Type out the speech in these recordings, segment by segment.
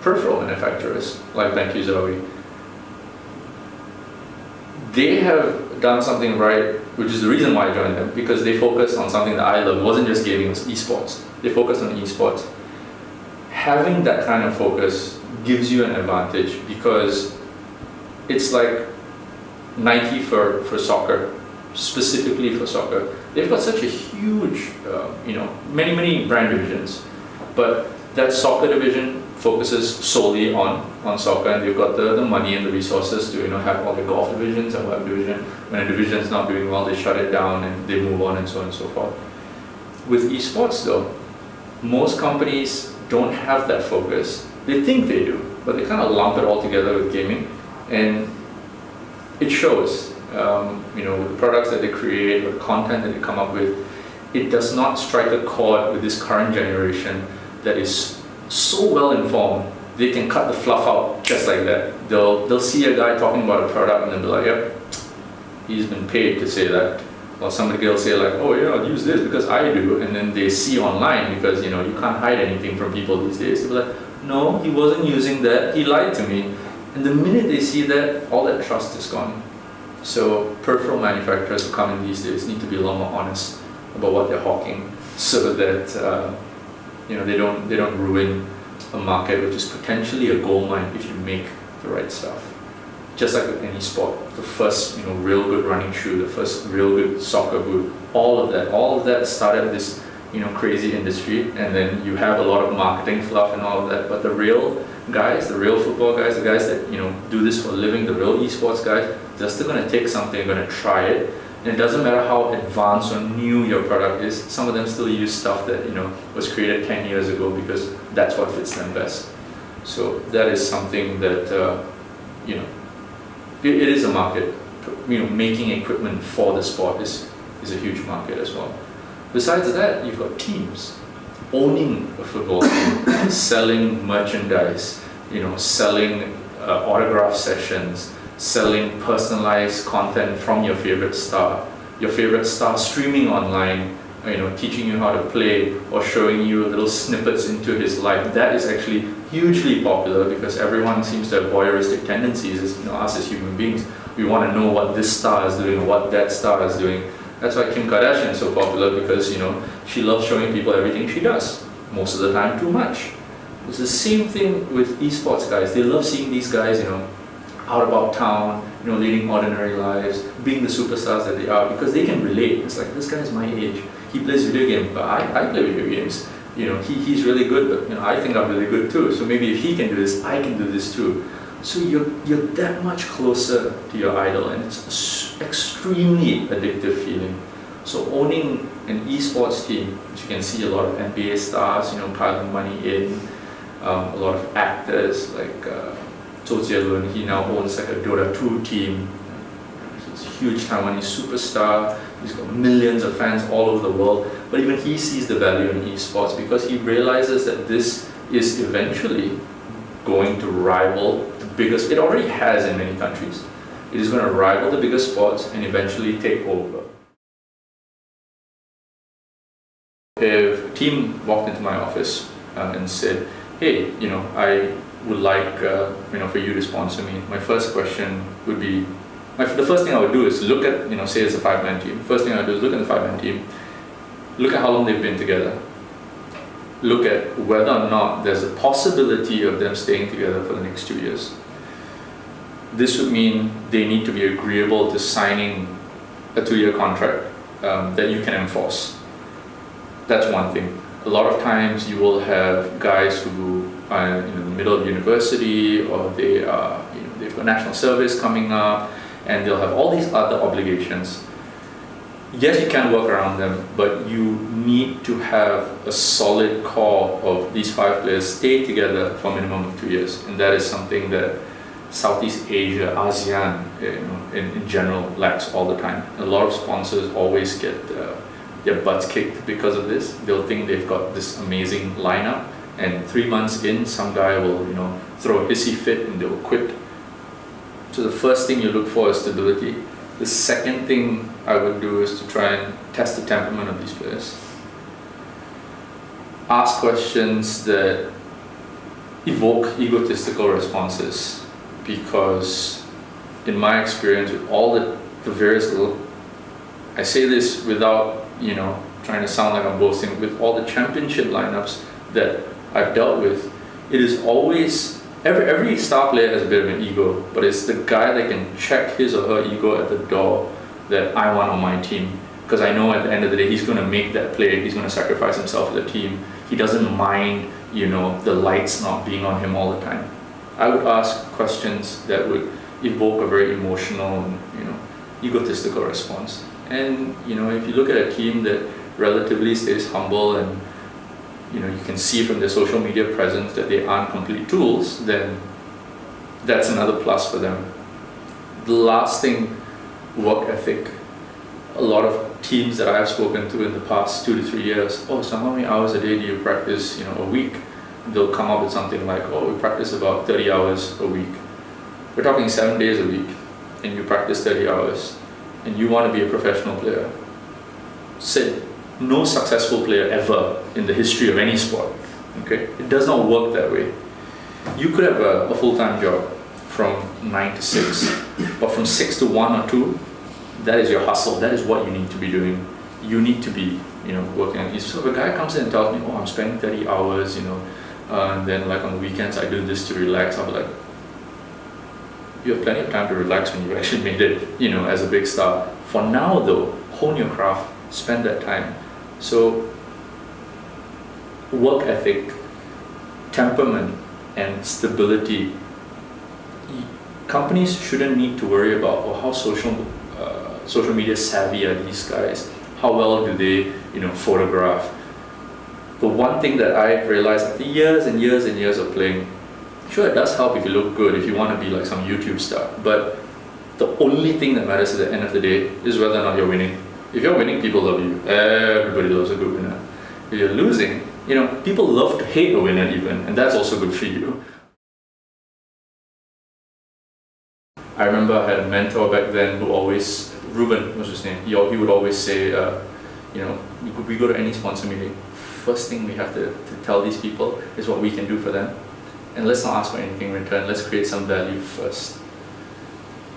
peripheral manufacturers like BenQ Zoe. They have done something right, which is the reason why I joined them, because they focused on something that I love. It wasn't just gaming, it was esports. They focused on esports. Having that kind of focus gives you an advantage because it's like Nike for soccer, specifically for soccer. They've got such a huge, many brand divisions, but that soccer division focuses solely on soccer, and they've got the money and the resources to have all the golf divisions and web division. When a division is not doing well, they shut it down and they move on and so on and so forth. With esports though, most companies don't have that focus. They think they do, but they kind of lump it all together with gaming, and it shows. The products that they create or the content that they come up with, it does not strike a chord with this current generation that is so well informed. They can cut the fluff out just like that. They'll see a guy talking about a product and they'll be like, yep, he's been paid to say that. Or somebody will say like, oh yeah, use this because I do, and then they see online because you can't hide anything from people these days. They'll be like, no, he wasn't using that, he lied to me. And the minute they see that, all that trust is gone. So peripheral manufacturers who come in these days need to be a lot more honest about what they're hawking, so that they don't ruin a market which is potentially a gold mine if you make the right stuff. Just like with any sport, the first real good running shoe, the first real good soccer boot, all of that started this crazy industry, and then you have a lot of marketing fluff and all of that. But the real guys, the real football guys, the guys that do this for a living, the real esports guys, they're still going to take something, going to try it. And it doesn't matter how advanced or new your product is, some of them still use stuff that was created 10 years ago because that's what fits them best. So that is something that it is a market. Making equipment for the sport is a huge market as well. Besides that, you've got teams owning a football team, selling merchandise, selling autograph sessions, selling personalized content from your favorite star streaming online, teaching you how to play or showing you little snippets into his life. That is actually hugely popular because everyone seems to have voyeuristic tendencies. Us as human beings, we want to know what this star is doing or what that star is doing. That's why Kim Kardashian is so popular, because she loves showing people everything she does, most of the time too much. It's the same thing with esports guys. They love seeing these guys out about town, leading ordinary lives, being the superstars that they are, because they can relate. It's like, this guy's my age, he plays video games, but I play video games. He's really good, but I think I'm really good too. So maybe if he can do this, I can do this too. So you're that much closer to your idol, and it's an extremely addictive feeling. So owning an esports team, which you can see a lot of NBA stars, piling money in, a lot of actors like Zhou Jielun, he now owns like a Dota 2 team. He's a huge Taiwanese superstar. He's got millions of fans all over the world. But even he sees the value in esports because he realizes that this is eventually going to rival the biggest, it already has in many countries. It is going to rival the biggest sports and eventually take over. If a team walked into my office and said, hey, I would like for you to sponsor me, my first question would be, the first thing I would do is look at, say it's a 5-man team. First thing I would do is look at the 5-man team, look at how long they've been together, look at whether or not there's a possibility of them staying together for the next 2 years. This would mean they need to be agreeable to signing a 2-year contract that you can enforce. That's one thing. A lot of times you will have guys who are in the middle of university, or they are, they've got national service coming up, and they'll have all these other obligations. Yes, you can work around them, but you need to have a solid core of these 5 players stay together for a minimum of 2 years, and that is something that Southeast Asia, ASEAN, in general lacks all the time. A lot of sponsors always get their butts kicked because of this. They'll think they've got this amazing lineup, and 3 months in, some guy will throw a hissy fit and they'll quit. So the first thing you look for is stability. The second thing I would do is to try and test the temperament of these players. Ask questions that evoke egotistical responses, because in my experience with all the various little, I say this without trying to sound like I'm boasting, with all the championship lineups that I've dealt with, it is always, every star player has a bit of an ego, but it's the guy that can check his or her ego at the door that I want on my team, because I know at the end of the day he's going to make that play, he's going to sacrifice himself for the team. He doesn't mind the lights not being on him all the time. I would ask questions that would evoke a very emotional and egotistical response. And if you look at a team that relatively stays humble, and you can see from their social media presence that they aren't complete tools, then that's another plus for them. The last thing, work ethic. A lot of teams that I've spoken to in the past 2 to 3 years, so how many hours a day do you practice a week? They'll come up with something like, we practice about 30 hours a week. We're talking 7 days a week, and you practice 30 hours, and you want to be a professional player. Said no successful player ever in the history of any sport. Okay, it does not work that way. You could have a full-time job from 9 to 6, but from 6 to 1 or 2, that is your hustle. That is what you need to be doing. You need to be working on it. So if a guy comes in and tells me, I'm spending 30 hours, and then like on the weekends I do this to relax, I'll be like, you have plenty of time to relax when you actually made it, as a big star. For now though, hone your craft, spend that time. So work ethic, temperament, and stability. Companies shouldn't need to worry about how social media savvy are these guys, how well do they photograph. The one thing that I've realized after years and years and years of playing, sure, it does help if you look good, if you want to be like some YouTube star, but the only thing that matters at the end of the day is whether or not you're winning. If you're winning, people love you. Everybody loves a good winner. If you're losing, people love to hate a winner even, and that's also good for you. I remember I had a mentor back then who always, Ruben was his name, he would always say, we go to any sponsor meeting, first thing we have to tell these people is what we can do for them. And let's not ask for anything in return, let's create some value first.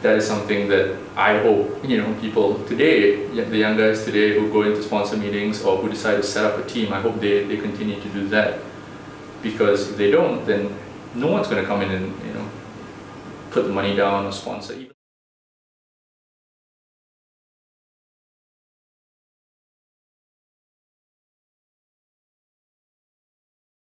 That is something that I hope, people today, the young guys today who go into sponsor meetings or who decide to set up a team, I hope they continue to do that. Because if they don't, then no one's going to come in and, put the money down or sponsor.